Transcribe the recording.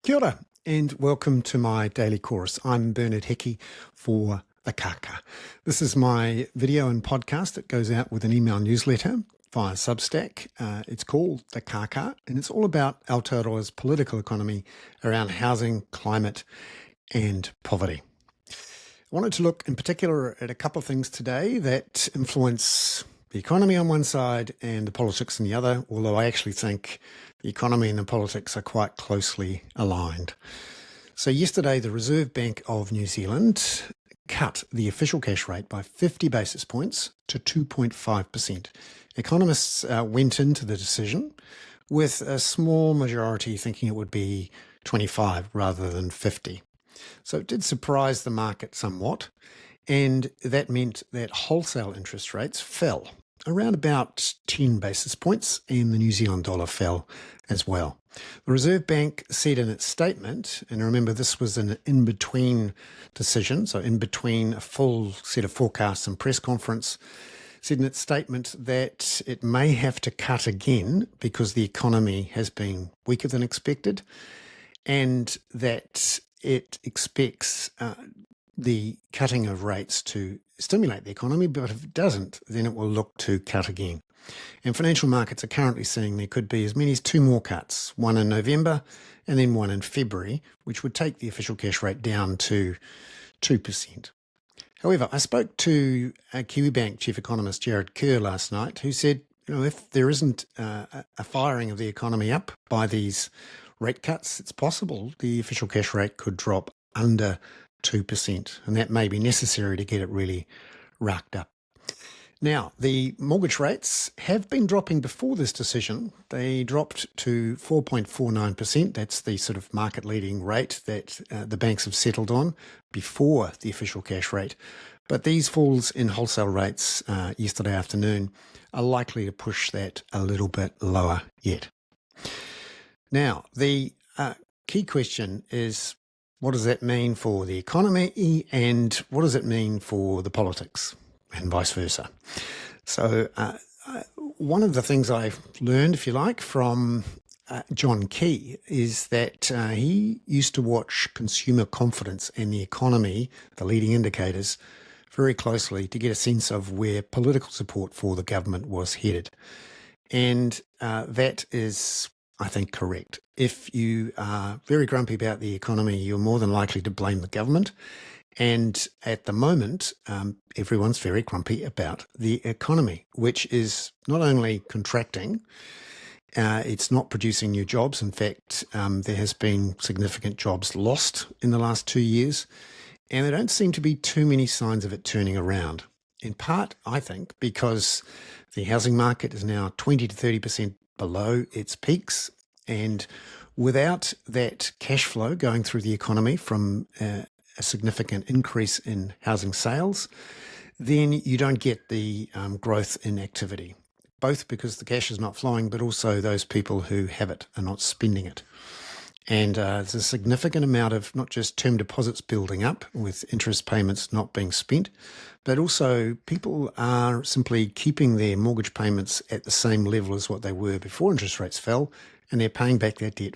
Kia ora, and welcome to my daily course. I'm Bernard Hickey for the Kaka. This is my video and podcast that goes out with an email newsletter via Substack. It's called the Kaka, and it's all about Aotearoa's political economy around housing, climate, and poverty. I wanted to look in particular at a couple of things today that influence the economy on one side and the politics on the other, although I actually think the economy and the politics are quite closely aligned. So yesterday, the Reserve Bank of New Zealand cut the official cash rate by 50 basis points to 2.5%. Economists went into the decision with a small majority thinking it would be 25 rather than 50. So it did surprise the market somewhat, and that meant that wholesale interest rates fell around about 10 basis points, and the New Zealand dollar fell as well. The Reserve Bank said in its statement, and remember this was an in-between decision, so in between a full set of forecasts and press conference, said in its statement that it may have to cut again because the economy has been weaker than expected, and that it expects the cutting of rates to stimulate the economy, but if it doesn't, then it will look to cut again. And financial markets are currently seeing there could be as many as two more cuts, one in November and then one in February, which would take the official cash rate down to 2%. However, I spoke to Kiwibank chief economist Jared Kerr last night, who said, if there isn't a firing of the economy up by these rate cuts, it's possible the official cash rate could drop under 2%, and that may be necessary to get it really racked up. Now, the mortgage rates have been dropping before this decision. They dropped to 4.49%. That's the sort of market-leading rate that the banks have settled on before the official cash rate. But these falls in wholesale rates yesterday afternoon are likely to push that a little bit lower yet. Now, the key question is, what does that mean for the economy, and what does it mean for the politics, and vice versa? So one of the things I've learned, if you like, from John Key is that he used to watch consumer confidence and the economy, the leading indicators, very closely to get a sense of where political support for the government was headed. And that is, I think, correct. If you are very grumpy about the economy, you're more than likely to blame the government. And at the moment, everyone's very grumpy about the economy, which is not only contracting, it's not producing new jobs. In fact, there has been significant jobs lost in the last 2 years, and there don't seem to be too many signs of it turning around. In part, I think, because the housing market is now 20 to 30% below its peaks, and without that cash flow going through the economy from a significant increase in housing sales, then you don't get the growth in activity, both because the cash is not flowing, but also those people who have it are not spending it. And there's a significant amount of not just term deposits building up with interest payments not being spent, but also people are simply keeping their mortgage payments at the same level as what they were before interest rates fell, and they're paying back that debt